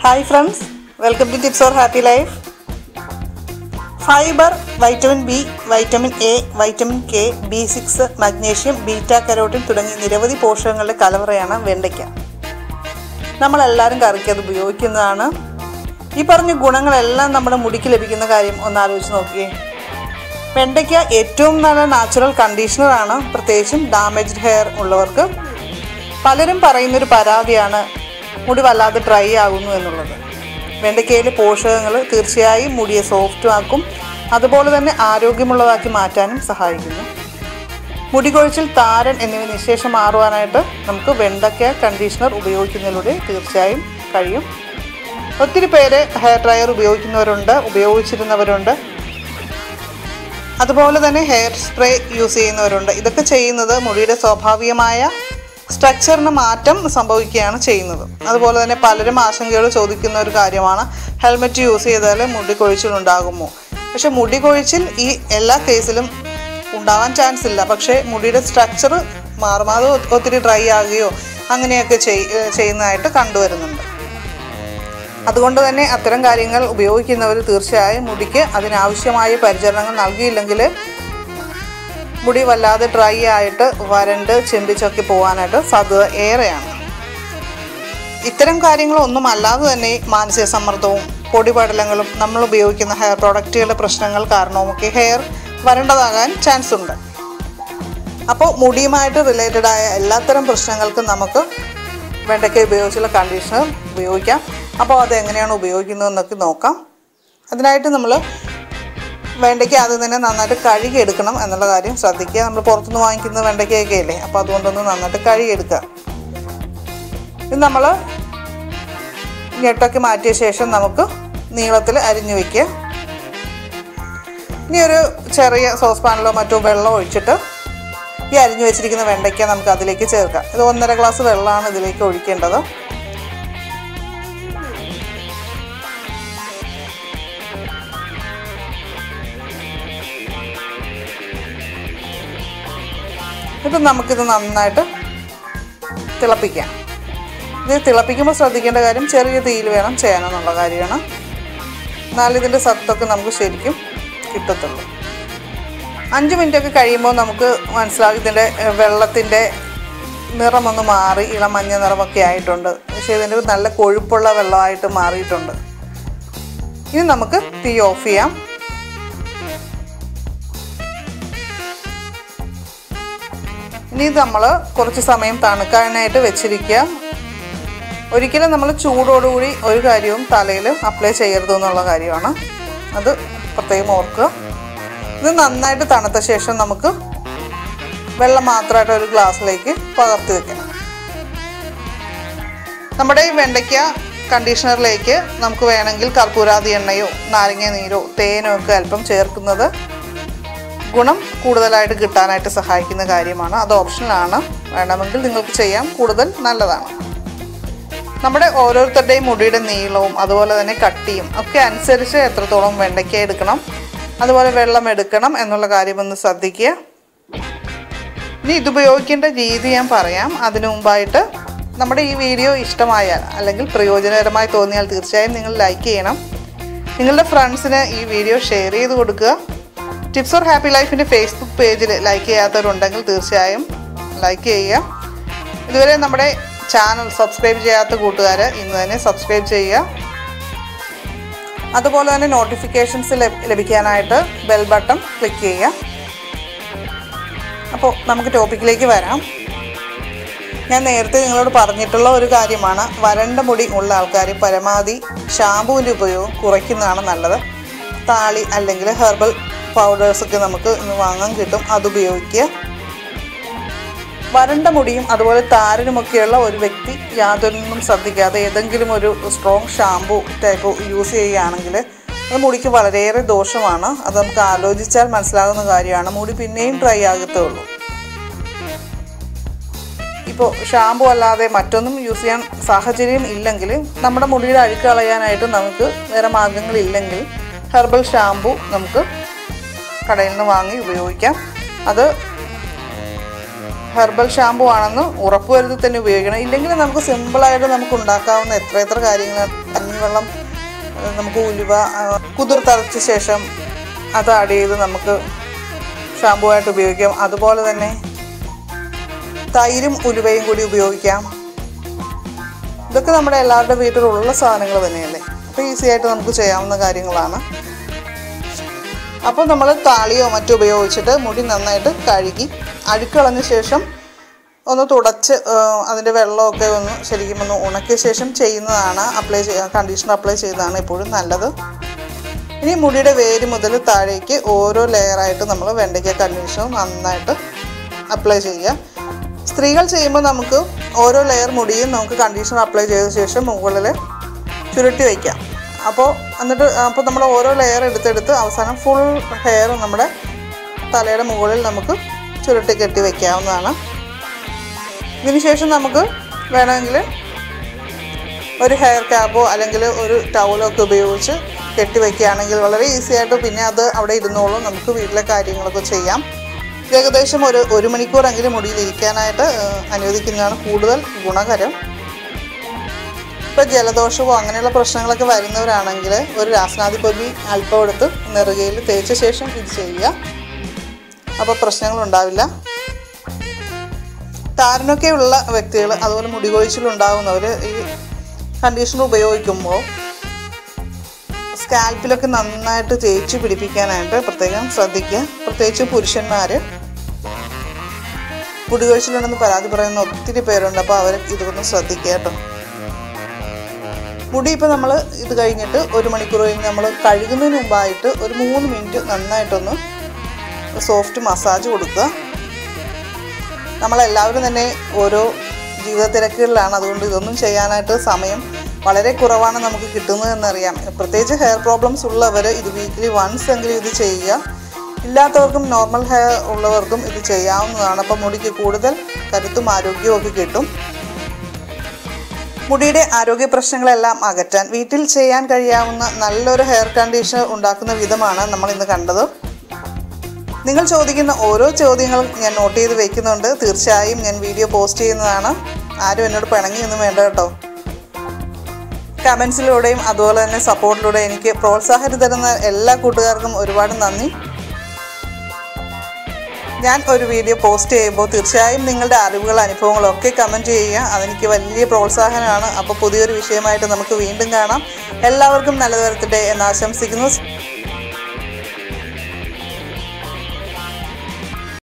Hi friends, welcome to Tips for Happy Life. Fiber, vitamin B, vitamin A, vitamin K, B6, magnesium, beta carotene തുടങ്ങിയ നിരവധി പോഷകങ്ങളുടെ കലവറയാണ് വെണ്ടയ്ക്ക. നമ്മളെല്ലാവരും കറിക്ക് അത് ഉപയോഗിക്കുന്നതാണ്. ഈ പറഞ്ഞ ഗുണങ്ങളെല്ലാം നമ്മുടെ മുടിക്ക് ലഭിക്കുന്ന കാര്യം ഒന്ന് ആലോചിച്ച് നോക്കിയേ. വെണ്ടയ്ക്ക ഏറ്റവും നല്ല നാച്ചുറൽ കണ്ടീഷണറാണ്, പ്രത്യേകിച്ചും ഡാമേജ്ഡ് ഹെയർ ഉള്ളവർക്ക്. പലരും പറയുന്നൊരു പരാതിയാണ് മുടി വല്ലാതെ ഡ്രൈ ആകുന്നു എന്നുള്ളത്. വെണ്ടയ്ക്കയിലെ പോഷകങ്ങൾ തീർച്ചയായും മുടിയെ സോഫ്റ്റ് ആക്കും, അതുപോലെ തന്നെ ആരോഗ്യമുള്ളതാക്കി മാറ്റാനും സഹായിക്കുന്നു. മുടി കൊഴിച്ചിൽ, താരൻ എന്നിവ നിശേഷം മാറുവാനായിട്ട് നമുക്ക് വെണ്ടയ്ക്ക കണ്ടീഷണർ ഉപയോഗിക്കുന്നതിലൂടെ തീർച്ചയായും കഴിയും. ഒത്തിരി പേര് ഹെയർ ഡ്രയർ ഉപയോഗിച്ചിരുന്നവരുണ്ട്, അതുപോലെ തന്നെ ഹെയർ സ്പ്രേ യൂസ് ചെയ്യുന്നവരുണ്ട്. ഇതൊക്കെ ചെയ്യുന്നത് മുടിയുടെ സ്വാഭാവികമായ സ്ട്രക്ചറിന് മാറ്റം സംഭവിക്കുകയാണ് ചെയ്യുന്നത്. അതുപോലെ തന്നെ പലരും ആശങ്കയോട് ചോദിക്കുന്ന ഒരു കാര്യമാണ്, ഹെൽമെറ്റ് യൂസ് ചെയ്താൽ മുടി കൊഴിച്ചിൽ ഉണ്ടാകുമോ? പക്ഷേ മുടി കൊഴിച്ചിൽ ഈ എല്ലാ കേസിലും ഉണ്ടാകാൻ ചാൻസ് ഇല്ല. പക്ഷേ മുടിയുടെ സ്ട്രക്ചർ മാറും, അത് ഒത്തിരി ഡ്രൈ ആകുകയോ അങ്ങനെയൊക്കെ ചെയ്യുന്നതായിട്ട് കണ്ടുവരുന്നുണ്ട്. അതുകൊണ്ട് തന്നെ അത്തരം കാര്യങ്ങൾ ഉപയോഗിക്കുന്നവർ തീർച്ചയായും മുടിക്ക് അതിനാവശ്യമായ പരിചരണങ്ങൾ നൽകിയില്ലെങ്കിൽ മുടി വല്ലാതെ ഡ്രൈ ആയിട്ട് വരണ്ട് ചെമ്പിച്ചൊക്കെ പോകാനായിട്ട് സാധ്യത ഏറെയാണ്. ഇത്തരം കാര്യങ്ങളൊന്നും അല്ലാതെ തന്നെ മാനസിക സമ്മർദ്ദവും പൊടിപടലങ്ങളും നമ്മൾ ഉപയോഗിക്കുന്ന ഹെയർ പ്രോഡക്റ്റുകളുടെ പ്രശ്നങ്ങൾ കാരണവുമൊക്കെ ഹെയർ വരണ്ടതാകാൻ ചാൻസ് ഉണ്ട്. അപ്പോൾ മുടിയുമായിട്ട് റിലേറ്റഡായ എല്ലാത്തരം പ്രശ്നങ്ങൾക്കും നമുക്ക് വെണ്ടയ്ക്ക ഉപയോഗിച്ചുള്ള കണ്ടീഷണർ ഉപയോഗിക്കാം. അപ്പോൾ അതെങ്ങനെയാണ് ഉപയോഗിക്കുന്നതെന്നൊക്കെ നോക്കാം. അതിനായിട്ട് നമ്മൾ വെണ്ടയ്ക്ക ആദ്യം തന്നെ നന്നായിട്ട് കഴുകിയെടുക്കണം എന്നുള്ള കാര്യം ശ്രദ്ധിക്കുക. നമ്മൾ പുറത്തുനിന്ന് വാങ്ങിക്കുന്ന വെണ്ടയ്ക്കയൊക്കെ അല്ലേ, അപ്പോൾ അതുകൊണ്ടൊന്ന് നന്നായിട്ട് കഴുകിയെടുക്കുക. ഇത് നമ്മൾ ഞെട്ടൊക്കെ മാറ്റിയ ശേഷം നമുക്ക് നീളത്തിൽ അരിഞ്ഞു വയ്ക്കുക. ഇനി ഒരു ചെറിയ സോസ് പാനിലോ മറ്റോ വെള്ളം ഒഴിച്ചിട്ട് ഈ അരിഞ്ഞു വെച്ചിരിക്കുന്ന വെണ്ടയ്ക്ക നമുക്ക് അതിലേക്ക് ചേർക്കാം. ഇത് 1.5 ഗ്ലാസ് വെള്ളമാണ് ഇതിലേക്ക് ഒഴിക്കേണ്ടത്. ഇത് നമുക്കിത് നന്നായിട്ട് തിളപ്പിക്കാം. ഇത് തിളപ്പിക്കുമ്പോൾ ശ്രദ്ധിക്കേണ്ട കാര്യം ചെറിയ തീയിൽ വേണം ചെയ്യാനെന്നുള്ള കാര്യമാണ്. എന്നാലും ഇതിൻ്റെ സത്തൊക്കെ നമുക്ക് ശരിക്കും കിട്ടത്തുള്ളൂ. 5 മിനിറ്റൊക്കെ കഴിയുമ്പോൾ നമുക്ക് മനസ്സിലാകും ഇതിൻ്റെ വെള്ളത്തിൻ്റെ നിറമൊന്ന് മാറി ഇളം മഞ്ഞ നിറമൊക്കെ ആയിട്ടുണ്ട്. പക്ഷേ ഇതിൻ്റെ നല്ല കൊഴുപ്പുള്ള വെള്ളമായിട്ട് മാറിയിട്ടുണ്ട്. ഇനി നമുക്ക് തീ ഓഫ് ചെയ്യാം. ഇനി ഇത് നമ്മൾ കുറച്ച് സമയം തണുക്കാനായിട്ട് വെച്ചിരിക്കുക. ഒരിക്കലും നമ്മൾ ചൂടോടുകൂടി ഒരു കാര്യവും തലയിൽ അപ്ലൈ ചെയ്യരുതെന്നുള്ള കാര്യമാണ്, അത് പ്രത്യേകം ഓർക്കുക. ഇത് നന്നായിട്ട് തണുത്ത ശേഷം നമുക്ക് വെള്ളം മാത്രമായിട്ട് ഒരു ഗ്ലാസ്സിലേക്ക് പകർത്തി വെക്കണം. നമ്മുടെ ഈ വെണ്ടയ്ക്ക കണ്ടീഷണറിലേക്ക് നമുക്ക് വേണമെങ്കിൽ കർപ്പൂരാതി എണ്ണയോ നാരങ്ങ നീരോ തേനോ ഒക്കെ അല്പം ചേർക്കുന്നത് ഗുണം കൂടുതലായിട്ട് കിട്ടാനായിട്ട് സഹായിക്കുന്ന കാര്യമാണ്. അത് ഓപ്ഷനാണ്, വേണമെങ്കിൽ നിങ്ങൾക്ക് ചെയ്യാം, കൂടുതൽ നല്ലതാണ്. നമ്മുടെ ഓരോരുത്തരുടെയും മുടിയുടെ നീളവും അതുപോലെ തന്നെ കട്ടിയും ഒക്കെ അനുസരിച്ച് എത്രത്തോളം വെണ്ടയ്ക്ക എടുക്കണം, അതുപോലെ വെള്ളം എടുക്കണം എന്നുള്ള കാര്യമൊന്ന് ശ്രദ്ധിക്കുക. ഇനി ഇതുപയോഗിക്കേണ്ട രീതി ഞാൻ പറയാം. അതിനു മുമ്പായിട്ട് നമ്മുടെ ഈ വീഡിയോ ഇഷ്ടമായാൽ അല്ലെങ്കിൽ പ്രയോജനകരമായി തോന്നിയാൽ തീർച്ചയായും നിങ്ങൾ ലൈക്ക് ചെയ്യണം. നിങ്ങളുടെ ഫ്രണ്ട്സിന് ഈ വീഡിയോ ഷെയർ ചെയ്ത് കൊടുക്കുക. ടിപ്സ് ഫോർ ഹാപ്പി ലൈഫിൻ്റെ ഫേസ്ബുക്ക് പേജിൽ ലൈക്ക് ചെയ്യാത്തവരുണ്ടെങ്കിൽ തീർച്ചയായും ലൈക്ക് ചെയ്യുക. ഇതുവരെ നമ്മുടെ ചാനൽ സബ്സ്ക്രൈബ് ചെയ്യാത്ത കൂട്ടുകാർ ഇന്ന് തന്നെ സബ്സ്ക്രൈബ് ചെയ്യുക. അതുപോലെ തന്നെ നോട്ടിഫിക്കേഷൻസ് ലഭിക്കാനായിട്ട് ബെൽ ബട്ടൺ ക്ലിക്ക് ചെയ്യുക. അപ്പോൾ നമുക്ക് ടോപ്പിക്കിലേക്ക് വരാം. ഞാൻ നേരത്തെ നിങ്ങളോട് പറഞ്ഞിട്ടുള്ള ഒരു കാര്യമാണ്, വരണ്ട മുടി ഉള്ള ആൾക്കാർ പരമാവധി ഷാമ്പൂവിൻ്റെ ഉപയോഗം കുറയ്ക്കുന്നതാണ് നല്ലത്. താളി അല്ലെങ്കിൽ ഹെർബൽ പൗഡേഴ്സൊക്കെ നമുക്ക് ഇന്ന് വാങ്ങാൻ കിട്ടും, അതുപയോഗിക്കുക. വരണ്ട മുടിയും അതുപോലെ താരനുമൊക്കെയുള്ള ഒരു വ്യക്തി യാതൊന്നും ശ്രദ്ധിക്കാതെ ഏതെങ്കിലും ഒരു സ്ട്രോങ് ഷാമ്പൂ ടൈപ്പ് യൂസ് ചെയ്യുകയാണെങ്കിൽ അത് മുടിക്ക് വളരെയേറെ ദോഷമാണ്. അത് നമുക്ക് ആലോചിച്ചാൽ മനസ്സിലാകുന്ന കാര്യമാണ്. മുടി പിന്നെയും ഡ്രൈ ആകത്തേ ഉള്ളൂ. ഇപ്പോൾ ഷാമ്പൂ അല്ലാതെ മറ്റൊന്നും യൂസ് ചെയ്യാൻ സാഹചര്യം ഇല്ലെങ്കിൽ, നമ്മുടെ മുടിയുടെ അഴുക്ക് കളയാനായിട്ട് നമുക്ക് വേറെ മാർഗ്ഗങ്ങളില്ലെങ്കിൽ ഹെർബൽ ഷാമ്പൂ നമുക്ക് കടയിൽ നിന്ന് വാങ്ങി ഉപയോഗിക്കാം. അത് ഹെർബൽ ഷാമ്പൂ ആണെന്ന് ഉറപ്പുവരുത്തി തന്നെ ഉപയോഗിക്കണം. ഇല്ലെങ്കിൽ നമുക്ക് സിമ്പിളായിട്ട് നമുക്ക് ഉണ്ടാക്കാവുന്ന എത്ര കാര്യങ്ങൾ കഞ്ഞിവെള്ളം നമുക്ക് ഉലുവ കുതിർത്തരച്ച ശേഷം അത് ആഡ് ചെയ്ത് നമുക്ക് ഷാമ്പൂ ആയിട്ട് ഉപയോഗിക്കാം. അതുപോലെ തന്നെ തൈരും ഉലുവയും കൂടി ഉപയോഗിക്കാം. ഇതൊക്കെ നമ്മുടെ എല്ലാവരുടെ വീട്ടിലുള്ള സാധനങ്ങൾ തന്നെയല്ലേ. അപ്പോൾ ഈസി ആയിട്ട് നമുക്ക് ചെയ്യാവുന്ന കാര്യങ്ങളാണ്. അപ്പോൾ നമ്മൾ താളിയോ മറ്റോ ഉപയോഗിച്ചിട്ട് മുടി നന്നായിട്ട് കഴുകി അഴുക്കളഞ്ഞ ശേഷം ഒന്ന് തുടച്ച് അതിൻ്റെ വെള്ളമൊക്കെ ഒന്ന് ശരിക്കും ഒന്ന് ഉണക്കിയ ശേഷം ചെയ്യുന്നതാണ് കണ്ടീഷണർ അപ്ലൈ ചെയ്യുന്നതാണ് എപ്പോഴും നല്ലത്. ഇനി മുടിയുടെ വേര് മുതൽ താഴേക്ക് ഓരോ ലെയറായിട്ട് നമ്മൾ വെണ്ടയ്ക്ക കണ്ടീഷണർ നന്നായിട്ട് അപ്ലൈ ചെയ്യുക. സ്ത്രീകൾ ചെയ്യുമ്പോൾ നമുക്ക് ഓരോ ലെയർ മുടിയും നമുക്ക് കണ്ടീഷണർ അപ്ലൈ ചെയ്ത ശേഷം മുകളിൽ ചുരുട്ടി വയ്ക്കാം. അപ്പോൾ നമ്മൾ ഓരോ ലെയർ എടുത്തെടുത്ത് അവസാനം ഫുൾ ഹെയർ നമ്മുടെ തലയുടെ മുകളിൽ നമുക്ക് ചുരുട്ടി കെട്ടി വയ്ക്കാവുന്നതാണ്. ഇതിനുശേഷം നമുക്ക് വേണമെങ്കിൽ ഒരു ഹെയർ ക്യാപ്പോ അല്ലെങ്കിൽ ഒരു ടവലോ ഒക്കെ ഉപയോഗിച്ച് കെട്ടി വയ്ക്കുകയാണെങ്കിൽ വളരെ ഈസി ആയിട്ട് പിന്നെ അത് അവിടെ ഇരുന്നോളും. നമുക്ക് വീട്ടിലെ കാര്യങ്ങളൊക്കെ ചെയ്യാം. ഏകദേശം ഒരു മണിക്കൂറെങ്കിലും മുടിയിൽ ഇരിക്കാനായിട്ട് അനുവദിക്കുന്നതാണ് കൂടുതൽ ഗുണകരം. ഇപ്പോൾ ജലദോഷമോ അങ്ങനെയുള്ള പ്രശ്നങ്ങളൊക്കെ വരുന്നവരാണെങ്കിൽ ഒരു രാസനാദിപ്പൊടി അല്പം എടുത്ത് നെറുകയിൽ തേച്ച ശേഷം ഇത് ചെയ്യുക. അപ്പോൾ പ്രശ്നങ്ങളുണ്ടാവില്ല. താരനൊക്കെ ഉള്ള വ്യക്തികൾ അതുപോലെ മുടി കൊഴിച്ചിലുണ്ടാകുന്നവർ ഈ കണ്ടീഷണർ ഉപയോഗിക്കുമ്പോൾ സ്കാൽപ്പിലൊക്കെ നന്നായിട്ട് തേച്ച് പിടിപ്പിക്കാനായിട്ട് പ്രത്യേകം ശ്രദ്ധിക്കുക. പ്രത്യേകിച്ച് പുരുഷന്മാർ മുടി കൊഴിച്ചിലുണ്ടെന്ന് പരാതി പറയുന്ന ഒത്തിരി പേരുണ്ട്. അപ്പോൾ അവർ ഇതൊന്ന് ശ്രദ്ധിക്കുക കേട്ടോ. മുടി ഇപ്പോൾ നമ്മൾ ഇത് കഴിഞ്ഞിട്ട് ഒരു മണിക്കൂർ കഴിഞ്ഞ് നമ്മൾ കഴുകുന്നതിന് മുമ്പായിട്ട് ഒരു 3 മിനിറ്റ് നന്നായിട്ടൊന്ന് സോഫ്റ്റ് മസാജ് കൊടുക്കുക. നമ്മളെല്ലാവരും തന്നെ ഓരോ ജീവിത തിരക്കുകളിലാണ്. അതുകൊണ്ട് ഇതൊന്നും ചെയ്യാനായിട്ട് സമയം വളരെ കുറവാണ് നമുക്ക് കിട്ടുന്നതെന്നറിയാം. പ്രത്യേകിച്ച് ഹെയർ പ്രോബ്ലംസ് ഉള്ളവർ ഇത് വീക്കിലി വൺസ് എങ്കിലും ഇത് ചെയ്യുക. ഇല്ലാത്തവർക്കും നോർമൽ ഹെയർ ഉള്ളവർക്കും ഇത് ചെയ്യാവുന്നതാണ്. അപ്പോൾ മുടിക്ക് കൂടുതൽ കരുത്തും ആരോഗ്യവും ഒക്കെ കിട്ടും. മുടിയുടെ ആരോഗ്യ പ്രശ്നങ്ങളെല്ലാം അകറ്റാൻ വീട്ടിൽ ചെയ്യാൻ കഴിയാവുന്ന നല്ലൊരു ഹെയർ കണ്ടീഷണർ ഉണ്ടാക്കുന്ന വിധമാണ് നമ്മൾ ഇന്ന് കണ്ടത്. നിങ്ങൾ ചോദിക്കുന്ന ഓരോ ചോദ്യങ്ങളും ഞാൻ നോട്ട് ചെയ്ത് വയ്ക്കുന്നുണ്ട്. തീർച്ചയായും ഞാൻ വീഡിയോ പോസ്റ്റ് ചെയ്യുന്നതാണ്. ആരും എന്നോട് പിണങ്ങിയൊന്നും വേണ്ട കേട്ടോ. കമൻസിലൂടെയും അതുപോലെ തന്നെ സപ്പോർട്ടിലൂടെ എനിക്ക് പ്രോത്സാഹനം തരുന്ന എല്ലാ കൂട്ടുകാർക്കും ഒരുപാട് നന്ദി. ഞാൻ ഒരു വീഡിയോ പോസ്റ്റ് ചെയ്യുമ്പോൾ തീർച്ചയായും നിങ്ങളുടെ അറിവുകൾ അനുഭവങ്ങളൊക്കെ കമൻറ്റ് ചെയ്യുക. അതെനിക്ക് വലിയ പ്രോത്സാഹനമാണ്. അപ്പോൾ പുതിയൊരു വിഷയമായിട്ട് നമുക്ക് വീണ്ടും കാണാം. എല്ലാവർക്കും നല്ലത് വരട്ടെ എന്ന് ആശംസിക്കുന്നു.